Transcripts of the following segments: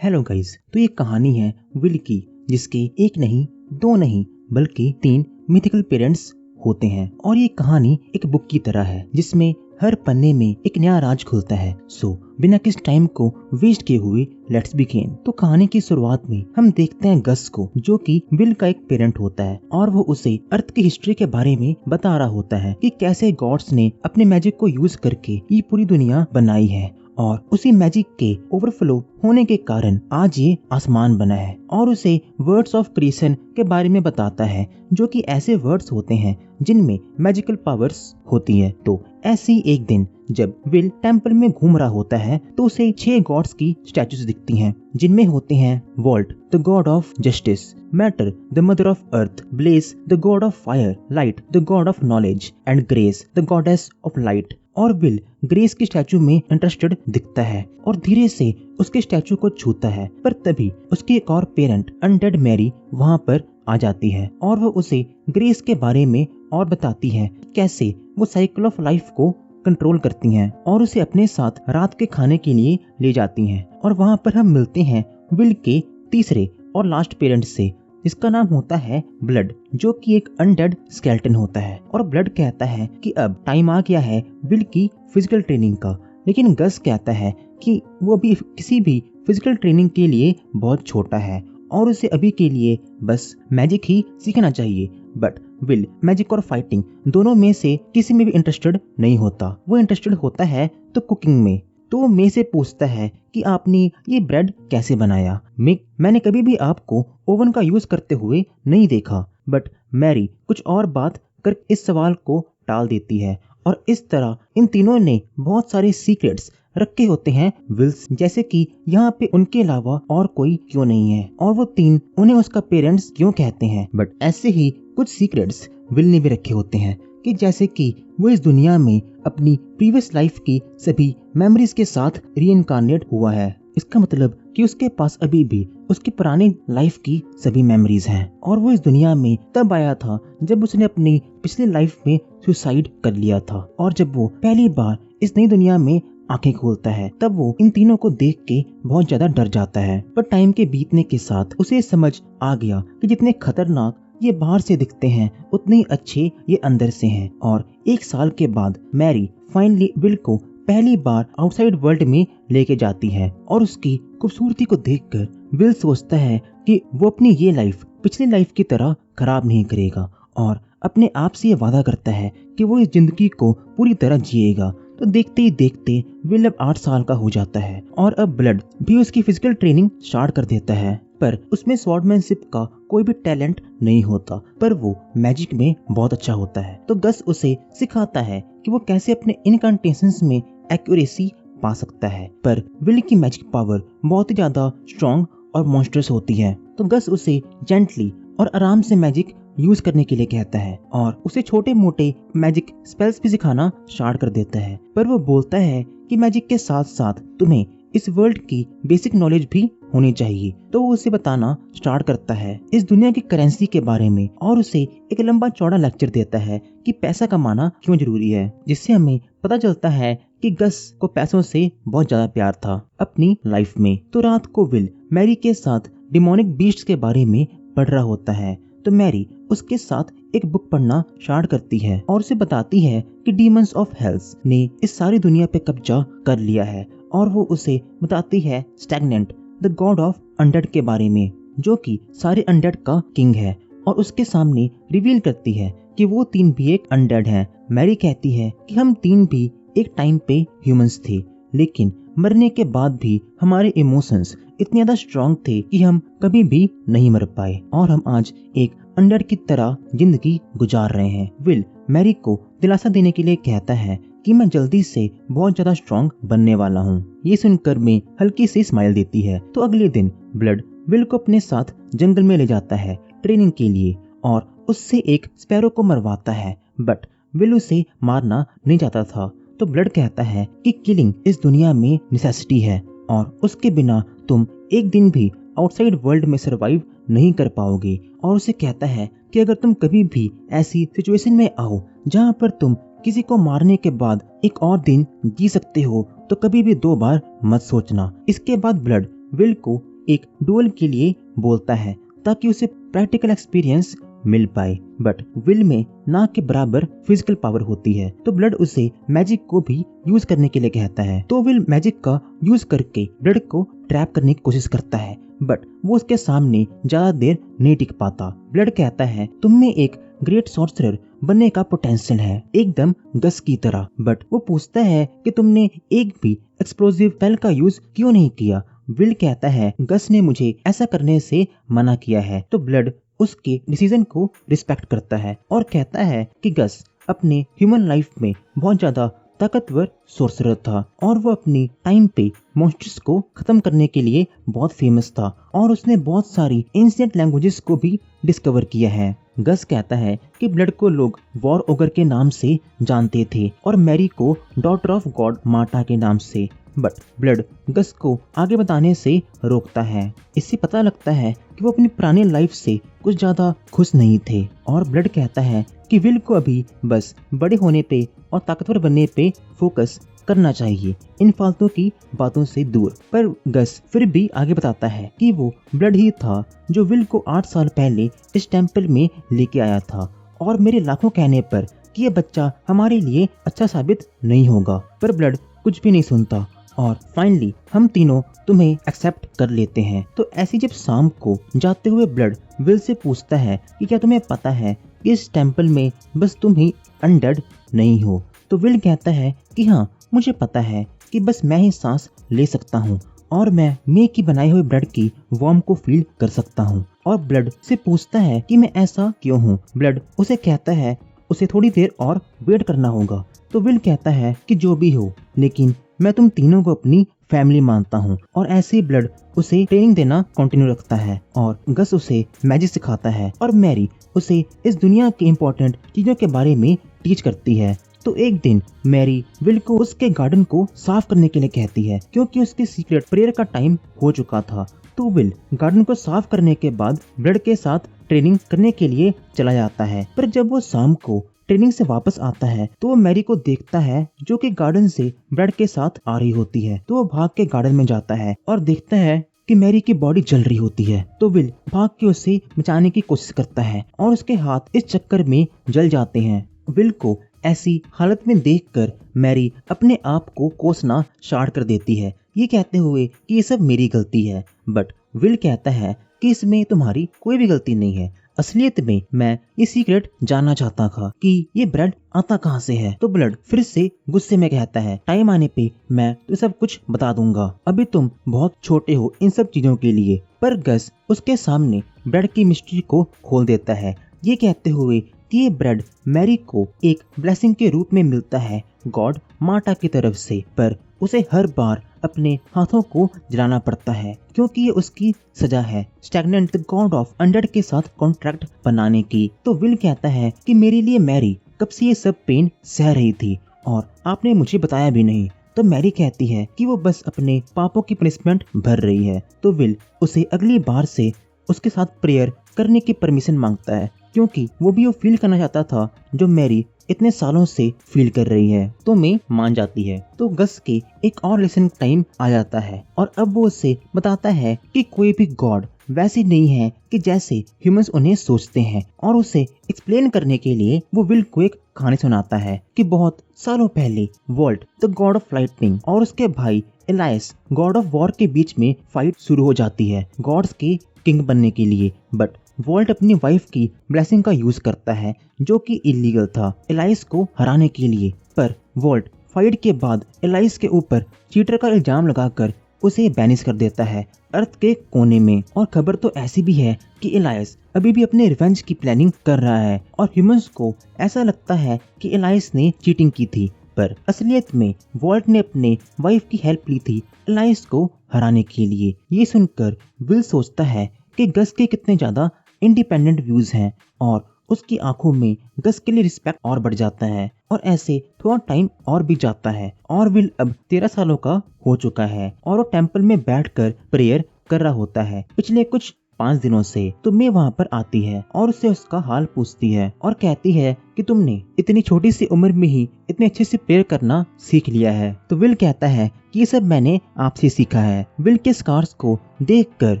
Hello guys, तो ये कहानी है विल की, जिसके एक नहीं, दो नहीं, बल्कि 3 मिथिकल पेरेंट्स होते हैं। और ये कहानी एक बुक की तरह है जिसमें हर पन्ने में एक नया राज खुलता है। सो बिना किस टाइम को वेस्ट किए हुए लेट्स बिगिन। तो कहानी की शुरुआत में हम देखते हैं गस को, जो कि विल का एक पेरेंट होता है और वो उसे अर्थ की हिस्ट्री के बारे में बता रहा होता है कि कैसे गॉड्स ने अपने मैजिक को यूज करके ये पूरी दुनिया बनाई है और उसी मैजिक के ओवरफ्लो होने के कारण आज ये आसमान बना है। और उसे वर्ड्स ऑफ क्रिएशन के बारे में बताता है, जो कि ऐसे वर्ड्स होते हैं जिनमें मैजिकल पावर्स होती है। तो ऐसी एक दिन जब विल टेम्पल में घूम रहा होता है तो उसे 6 गॉड्स की स्टैचूज दिखती हैं, जिनमें होते हैं Volt the god of justice, Matter the mother of earth, Blaze the god of fire, Light the god of knowledge and Grace the goddess of light. और विल ग्रेस की स्टैचू में interested दिखता है और धीरे से उसके स्टैचू को छूता है, पर तभी उसकी एक और पेरेंट अनडेड मैरी वहां पर आ जाती है और वो उसे ग्रेस के बारे में और बताती है कैसे वो साइकिल ऑफ लाइफ को कंट्रोल करती हैं और उसे अपने साथ रात के खाने के लिए ले जाती हैं। और वहां पर हम मिलते हैं विल के तीसरे और लास्ट पेरेंट से, जिसका नाम होता है ब्लड, जो कि एक अनडेड स्केलेटन होता है। और ब्लड कहता है कि अब टाइम आ गया है विल की फिजिकल ट्रेनिंग का, लेकिन गस कहता है कि वो अभी किसी भी फिजिकल ट्रेनिंग के लिए बहुत छोटा है और उसे अभी के लिए बस मैजिक ही सीखना चाहिए। बट विल मैजिक और फाइटिंग दोनों में से किसी में भी इंटरेस्टेड नहीं होता। वो इंटरेस्टेड होता है तो कुकिंग में। तो वो मे से पूछता है कि आपने ये ब्रेड कैसे बनाया। मैंने कभी भी आपको ओवन का यूज करते हुए नहीं देखा। बट मैरी कुछ और बात कर इस सवाल को टाल देती है और इस तरह इन तीनों ने बहुत सारे सीक्रेट्स रखे होते हैं विल्स, जैसे कि यहाँ पे उनके अलावा और कोई क्यों नहीं है और वो 3 उन्हें उसका पेरेंट्स क्यों कहते हैं। बट ऐसे ही कुछ सीक्रेट्स विल ने भी रखे होते हैं कि जैसे कि वो इस दुनिया में अपनी प्रीवियस लाइफ की सभी मेमोरीज के साथ रीइंकार्नेट हुआ है। इसका मतलब कि उसके पास अभी भी उसकी पुरानी लाइफ की सभी मेमोरीज हैं और वो इस दुनिया में तब आया था जब उसने अपनी पिछली लाइफ में सुसाइड कर लिया था। और जब वो पहली बार इस नई दुनिया में आंखें खोलता है तब वो इन तीनों को देख के बहुत ज्यादा डर जाता है। पर टाइम के बीतने के साथ उसे समझ आ गया कि जितने खतरनाक ये बाहर से दिखते हैं उतने ही अच्छे ये अंदर से हैं। और 1 साल के बाद मैरी फाइनली विल को पहली बार आउटसाइड वर्ल्ड में लेके जाती है और उसकी खूबसूरती को देखकर विल सोचता है कि वो अपनी ये लाइफ पिछली लाइफ की तरह खराब नहीं करेगा और अपने आप से ये वादा करता है कि वो इस जिंदगी को पूरी तरह जिएगा। तो देखते ही देखते विल अब 8 साल का हो जाता है और अब ब्लड भी उसकी फिजिकल ट्रेनिंग स्टार्ट कर देता है। पर उसमें स्वॉर्डमैनशिप का कोई भी टैलेंट नहीं होता, पर वो मैजिक में बहुत अच्छा होता है। तो गस उसे सिखाता है कि वो कैसे अपने इनकैंटेशंस में एक्यूरेसी पा सकता है। पर विल की मैजिक पावर बहुत ही ज्यादा स्ट्रॉन्ग और मॉन्स्टरस होती है। तो गस उसे जेंटली और आराम से मैजिक यूज करने के लिए कहता है और उसे छोटे मोटे मैजिक स्पेल्स भी सिखाना स्टार्ट कर देता है। पर वो बोलता है कि मैजिक के साथ साथ तुम्हें इस वर्ल्ड की बेसिक नॉलेज भी होनी चाहिए। तो वो उसे बताना स्टार्ट करता है इस दुनिया की करेंसी के बारे में और उसे एक लंबा चौड़ा लेक्चर देता है कि पैसा कमाना क्यों जरूरी है, जिससे हमें पता चलता है कि गस को पैसों से बहुत ज्यादा प्यार था अपनी लाइफ में। तो रात को विल मैरी के साथ डिमोनिक बीस्ट्स के बारे में पढ़ रहा होता है। तो मैरी उसके साथ एक बुक पढ़ना स्टार्ट करती है और उसे बताती है कि डीमंस ऑफ हेल्स ने इस सारी दुनिया पे कब्जा कर लिया है। और वो उसे बताती है stagnant the god of undead के बारे में, जो कि सारे अनडेड का किंग है और उसके सामने रिवील करती है कि वो 3 भी एक अनडेड हैं। मैरी कहती है कि हम 3 भी एक टाइम पे ह्यूमंस थे, लेकिन मरने के बाद भी हमारे इमोशंस इतने ज्यादा स्ट्रॉन्ग थे कि हम कभी भी नहीं मर पाए और हम आज एक अनडेड की तरह जिंदगी गुजार रहे हैं। विल मैरी को दिलासा देने के लिए कहता है कि मैं जल्दी से बहुत ज्यादा स्ट्रॉन्ग बनने वाला हूँ। ये सुनकर मैं हल्की सी स्माइल देती है। तो अगले दिन ब्लड विल को अपने साथ जंगल में ले जाता है ट्रेनिंग के लिए और उससे एक स्पैरो को मरवाता है। बट विल उसे मारना नहीं चाहता था। तो ब्लड कहता है कि किलिंग इस दुनिया में नेसेसिटी है और उसके बिना तुम एक दिन भी आउटसाइड वर्ल्ड में सरवाइव नहीं कर पाओगे। और उसे कहता है कि अगर तुम कभी भी ऐसी सिचुएशन में आओ जहाँ पर तुम किसी को मारने के बाद एक और दिन जी सकते हो तो कभी भी 2 बार मत सोचना। इसके बाद ब्लड विल को एक डुएल के लिए बोलता है ताकि उसे प्रैक्टिकल एक्सपीरियंस मिल पाए। बट विल में ना के बराबर फिजिकल पावर होती है, तो ब्लड उसे मैजिक को भी यूज करने के लिए कहता है। तो विल मैजिक का यूज करके ब्लड को ट्रैप करने की कोशिश करता है, बट वो उसके सामने ज्यादा देर नहीं टिक पाता। ब्लड कहता है तुम में एक ग्रेट सॉर्सरर बनने का पोटेंशियल है, एकदम गस की तरह। बट वो पूछता है कि तुमने एक भी एक्सप्लोसिव स्पेल का यूज क्यों नहीं किया। विल कहता है गस ने मुझे ऐसा करने से मना किया है। तो ब्लड उसके डिसीजन को रिस्पेक्ट करता है और कहता है कि गस अपने ह्यूमन लाइफ में बहुत ज्यादा ताकतवर सोर्सरर था और वो अपनी टाइम पे मॉन्स्टर्स को खत्म करने के लिए बहुत फेमस था और उसने बहुत सारी एंशिएंट लैंग्वेजेस को भी डिस्कवर किया है। गस कहता है कि ब्लड को लोग वॉर ओगर के नाम से जानते थे और मैरी को डॉटर ऑफ गॉड मार्टा के नाम से। बट ब्लड गस को आगे बताने से रोकता है। इससे पता लगता है कि वो अपनी पुरानी लाइफ से कुछ ज्यादा खुश नहीं थे और ब्लड कहता है कि विल को अभी बस बड़े होने पे और ताकतवर बनने पे फोकस करना चाहिए, इन फालतू की बातों से दूर। पर गस फिर भी आगे बताता है कि वो ब्लड ही था जो विल को 8 साल पहले इस टेम्पल में लेके आया था और मेरे लाखों कहने पर कि ये बच्चा हमारे लिए अच्छा साबित नहीं होगा। पर ब्लड कुछ भी नहीं सुनता और फाइनली हम तीनों तुम्हें एक्सेप्ट कर लेते हैं। तो ऐसी जब शाम को जाते हुए ब्लड विल से पूछता है कि क्या तुम्हें पता है कि इस टेम्पल में बस तुम ही अनडेड नहीं हो। तो विल कहता है कि हाँ मुझे पता है कि बस मैं ही सांस ले सकता हूँ और मैं मे की बनाई हुई ब्लड की वार्म को फील कर सकता हूँ। और ब्लड से पूछता है कि मैं ऐसा क्यों हूँ। ब्लड उसे कहता है उसे थोड़ी देर और वेट करना होगा। तो विल कहता है कि जो भी हो, लेकिन मैं तुम तीनों को अपनी फैमिली मानता हूँ। और ऐसे ही ब्लड उसे ट्रेनिंग देना कंटिन्यू रखता है और गस उसे मैजिक सिखाता है और मैरी उसे इस दुनिया के इम्पोर्टेंट चीजों के बारे में टीच करती है। तो एक दिन मैरी विल को उसके गार्डन को साफ करने के लिए कहती है क्योंकि उसके सीक्रेट प्रेयर का टाइम हो चुका था। तो विल गार्डन को साफ करने के बाद ब्लड के साथ ट्रेनिंग करने के लिए चला जाता है। पर जब वो शाम को ट्रेनिंग से वापस आता है तो वो मैरी को देखता है जो कि गार्डन से ब्लड के साथ आ रही होती है। तो वो भाग के गार्डन में जाता है और देखता है कि मैरी की बॉडी जल रही होती है। तो विल भाग के उसे बचाने की कोशिश करता है और उसके हाथ इस चक्कर में जल जाते हैं। विल को ऐसी हालत में देखकर मैरी अपने आप को कोसना स्टार्ट कर देती है, ये कहते हुए कि ये सब मेरी गलती है। बट विल कहता है कि इसमें तुम्हारी कोई भी गलती नहीं है, असलियत में मैं ये सीक्रेट जानना चाहता था कि ये ब्लड आता कहाँ से है। तो ब्लड फिर से गुस्से में कहता है टाइम आने पे मैं तो सब कुछ बता दूंगा, अभी तुम बहुत छोटे हो इन सब चीजों के लिए। पर गस उसके सामने ब्लड की मिस्ट्री को खोल देता है, ये कहते हुए कि ये ब्लड मैरी को एक ब्लेसिंग के रूप में मिलता है गॉड मार्टा की तरफ से, पर उसे हर बार अपने हाथों को जलाना पड़ता है क्योंकि ये उसकी सजा है stagnant the god of undead के साथ कॉन्ट्रैक्ट बनाने की। तो विल कहता है कि मेरे लिए मैरी कब से ये सब पेन सह रही थी और आपने मुझे बताया भी नहीं। तो मैरी कहती है कि वो बस अपने पापों की पनिशमेंट भर रही है। तो विल उसे अगली बार से उसके साथ प्रेयर करने की परमिशन मांगता है क्योंकि वो भी वो फील करना चाहता था जो मैरी इतने सालों से फील कर रही है। तो मे मान जाती है। तो गस के एक और लेसन टाइम आ जाता है और अब वो उसे बताता है कि कोई भी गॉड वैसे नहीं है कि जैसे ह्यूमंस उन्हें सोचते हैं। और उसे एक्सप्लेन करने के लिए वो विल को एक कहानी सुनाता है कि बहुत सालों पहले Volt the god of lightning और उसके भाई एलाइस गॉड ऑफ वॉर के बीच में फाइट शुरू हो जाती है गॉड्स के किंग बनने के लिए। बट वॉल्ट अपनी वाइफ की ब्लेसिंग का यूज करता है जो कि इलीगल था एलाइस को हराने के लिए। पर वॉल्ट फाइट के बाद एलाइस के ऊपर चीटर का इल्जाम लगाकर उसे बैनिश कर देता है अर्थ के कोने में। और खबर तो ऐसी भी है कि एलाइस अभी भी अपने रिवेंज की प्लानिंग कर रहा है और ह्यूमंस को ऐसा लगता है कि एलाइस ने चीटिंग की थी, पर असलियत में वॉल्ट ने अपने वाइफ की हेल्प ली थी एलाइस को हराने के लिए। ये सुनकर विल सोचता है कि गस के कितने ज्यादा इंडिपेंडेंट व्यूज हैं और उसकी आंखों में गस के लिए रिस्पेक्ट और बढ़ जाता है। और ऐसे थोड़ा टाइम और भी जाता है और विल अब 13 सालों का हो चुका है और वो टेम्पल में बैठकर प्रेयर कर रहा होता है। पिछले कुछ 5 दिनों से। तो मे वहाँ पर आती है और उससे उसका हाल पूछती है और कहती है कि तुमने इतनी छोटी सी उम्र में ही इतने अच्छे से प्रेयर करना सीख लिया है। तो विल कहता है कि ये सब मैंने आपसे सीखा है। विल के स्कार्स को देखकर,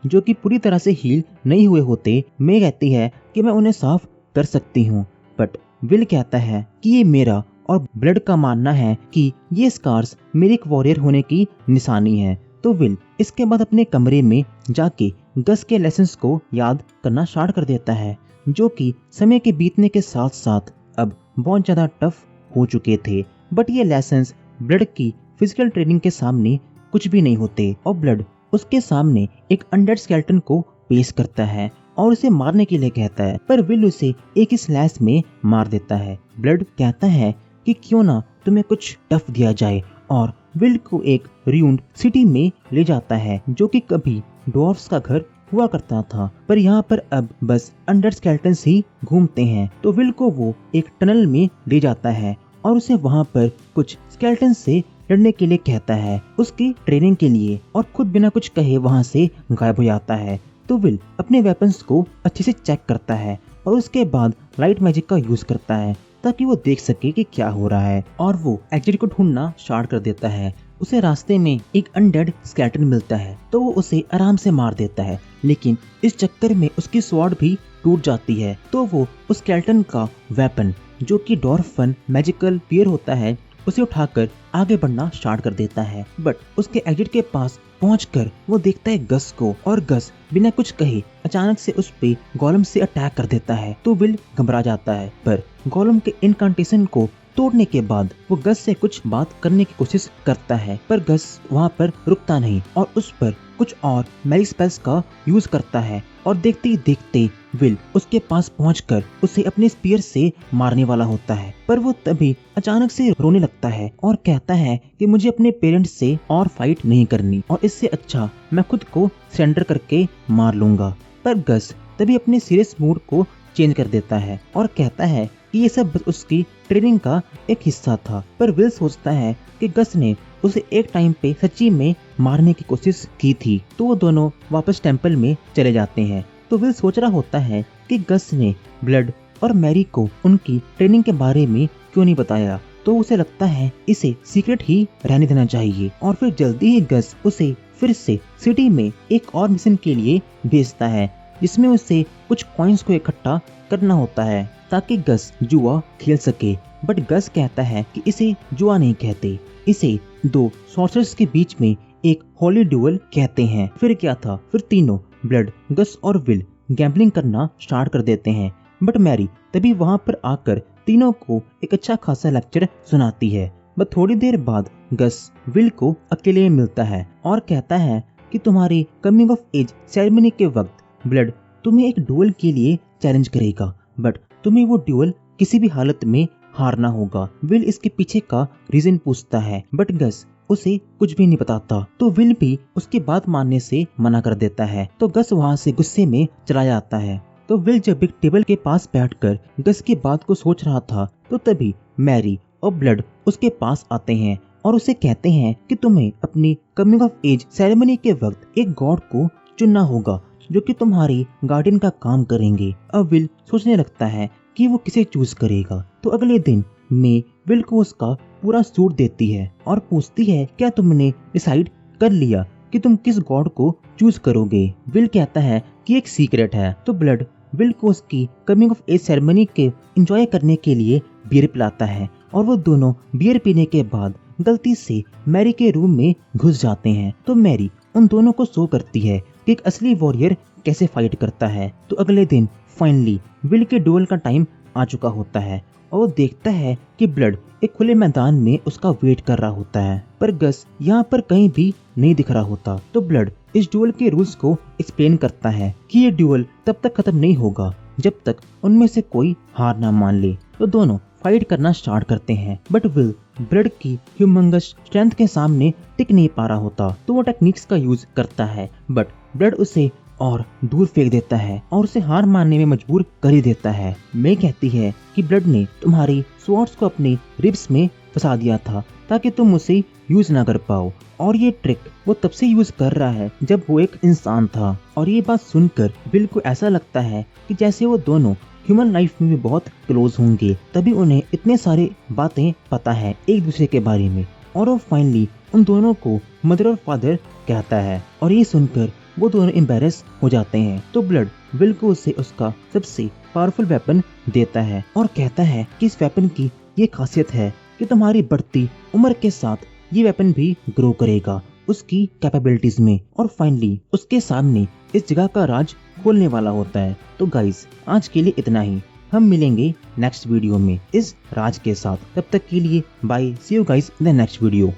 जो कि पूरी तरह से हील नहीं हुए होते, मे कहती है कि मैं उन्हें साफ कर सकती हूँ। बट विल कहता है कि ये मेरा और ब्लड का मानना है कि ये स्कार्स मेरे एक वॉरियर होने की निशानी है। तो विल इसके बाद अपने कमरे में जाके गस के लेसन्स को याद करना स्टार्ट कर देता है, जो कि समय के बीतने के साथ साथ अब बहुत ज्यादा टफ हो चुके थे। बट ये लेसन्स ब्लड की फिजिकल ट्रेनिंग के सामने कुछ भी नहीं होते और ब्लड उसके सामने एक अनडेड स्केलेटन को पेश करता है और उसे मारने के लिए कहता है, पर विल उसे एक ही स्लैश में मार देता है। ब्लड कहता है कि क्यों ना तुम्हें कुछ टफ दिया जाए और विल को एक रियून्ड सिटी में ले जाता है, जो कि कभी डॉर्फ्स का घर हुआ करता था, पर यहाँ पर अब बस अनडेड स्केलेटन्स ही घूमते हैं। तो विल को वो एक टनल में ले जाता है और उसे वहाँ पर कुछ स्केलेटन से लड़ने के लिए कहता है उसकी ट्रेनिंग के लिए, और खुद बिना कुछ कहे वहाँ से गायब हो जाता है। तो विल अपने वेपन्स को अच्छे से चेक करता है और उसके बाद लाइट मैजिक का यूज करता है ताकि वो देख सके कि क्या हो रहा है, और वो एग्जिट को ढूंढना स्टार्ट कर देता है। उसे रास्ते में एक अनडेड स्केलेटन मिलता है तो वो उसे आराम से मार देता है, लेकिन इस चक्कर में उसकी स्वॉर्ड भी टूट जाती है। तो वो उस स्केलेटन का वेपन, जो कि डॉर्फन मैजिकल पियर होता है, उसे उठाकर आगे बढ़ना स्टार्ट कर देता है। बट उसके एग्जिट के पास पहुंचकर वो देखता है गस को, और गस बिना कुछ कहे अचानक से उस पे गोलम से अटैक कर देता है। तो विल घबरा जाता है, पर गोलम के इनकांटेशन को तोड़ने के बाद वो गस से कुछ बात करने की कोशिश करता है, पर गस वहाँ पर रुकता नहीं और उस पर कुछ और मैजिक स्पेल्स का यूज करता है, और देखते ही देखते विल उसके पास पहुंचकर उसे अपने स्पीयर से मारने वाला होता है। पर वो तभी अचानक से रोने लगता है और कहता है कि मुझे अपने पेरेंट्स से और फाइट नहीं करनी, और इससे अच्छा मैं खुद को सरेंडर करके मार लूंगा। पर गस तभी अपने सीरियस मूड को चेंज कर देता है और कहता है कि ये सब बस उसकी ट्रेनिंग का एक हिस्सा था। पर विल सोचता है कि गस ने उसे एक टाइम पे सच्ची में मारने की कोशिश की थी। तो वो दोनों वापस टेंपल में चले जाते हैं। तो विल सोच रहा होता है कि गस ने ब्लड और मैरी को उनकी ट्रेनिंग के बारे में क्यों नहीं बताया, तो उसे लगता है इसे सीक्रेट ही रहने देना चाहिए। और फिर जल्दी ही गस उसे फिर से सिटी में एक और मिशन के लिए भेजता है, जिसमें उसे कुछ कॉइन्स को इकट्ठा करना होता है ताकि गस जुआ खेल सके। बट गस कहता है कि इसे जुआ नहीं कहते, इसे दो सॉर्सरर्स के बीच में एक हॉली ड्यूअल कहते हैं। फिर क्या था, फिर तीनों ब्लड, गस और विल गैम्बलिंग करना स्टार्ट कर देते हैं। बट मैरी तभी वहाँ पर आकर तीनों को एक अच्छा खासा लेक्चर सुनाती है। बट थोड़ी देर बाद गस विल को अकेले मिलता है और कहता है कि तुम्हारी कमिंग ऑफ एज सेरेमनी के वक्त ब्लड तुम्हें एक ड्यूअल के लिए चैलेंज करेगा, बट तुम्हें वो ड्यूअल किसी भी हालत में हारना होगा। विल इसके पीछे का रीजन पूछता है, बट गस उसे कुछ भी नहीं बताता। तो विल भी उसकी बात मानने से मना कर देता है। तो गस वहाँ से गुस्से में चला जाता है। तो विल जब एक टेबल के पास बैठकर गस की बात को सोच रहा था, तो तभी मैरी और ब्लड उसके पास आते हैं और उसे कहते हैं कि तुम्हें अपनी कमिंग ऑफ एज सेरेमनी के वक्त एक गॉड को चुनना होगा जो कि तुम्हारी गार्डियन का काम करेंगे। अब विल सोचने लगता है कि वो किसे चूज करेगा। तो अगले दिन मे विल को उसका पूरा सूट देती है और पूछती है क्या तुमने डिसाइड कर लिया कि तुम किस गॉड को चूज करोगे। विल कहता है कि एक सीक्रेट है। तो ब्लड विल को उसकी कमिंग ऑफ एज सेरेमनी के एंजॉय करने के लिए बियर पिलाता है और वो दोनों बियर पीने के बाद गलती से मैरी के रूम में घुस जाते हैं। तो मैरी उन दोनों को शो करती है कि एक असली वॉरियर कैसे फाइट करता है। तो अगले दिन फाइनली विल के ड्यूअल का टाइम आ चुका होता है और वो देखता है कि ब्लड एक खुले मैदान में उसका वेट कर रहा होता है, पर गस यहाँ पर कहीं भी नहीं दिख रहा होता। तो ब्लड इस ड्यूअल के रूल्स को एक्सप्लेन करता है कि ये ड्यूअल तब तक खत्म नहीं होगा जब तक उनमें से कोई हार ना मान ले। तो दोनों फाइट करना स्टार्ट करते हैं, बट विल ब्लड की ह्यूमंगस स्ट्रेंथ के सामने टिक नहीं पा रहा होता। तो वो टेक्निक्स का यूज करता है, बट ब्लड उसे और दूर फेंक देता है और उसे हार मानने में मजबूर कर ही देता है। मे कहती है कि ब्लड ने तुम्हारी स्वॉर्ड्स को अपने रिब्स में फंसा दिया था ताकि तुम उसे यूज ना कर पाओ। और ये ट्रिक वो तब से यूज कर रहा है जब वो एक इंसान था। और ये बात सुनकर विल को ऐसा लगता है कि जैसे वो दोनों ह्यूमन लाइफ में भी बहुत क्लोज होंगे, तभी उन्हें इतने सारे बातें पता है एक दूसरे के बारे में। और वो फाइनली उन दोनों को मदर और फादर कहता है। और ये सुनकर वो दोनों एम्बैरेस हो जाते हैं। तो ब्लड विल को उसे उसका सबसे पावरफुल वेपन देता है और कहता है कि इस वेपन की ये खासियत है कि तुम्हारी बढ़ती उम्र के साथ ये वेपन भी ग्रो करेगा उसकी कैपेबिलिटीज में। और फाइनली उसके सामने इस जगह का राज खोलने वाला होता है। तो गाइस आज के लिए इतना ही, हम मिलेंगे नेक्स्ट वीडियो में इस राज के साथ। तब तक के लिए bye, see you guys in the next video.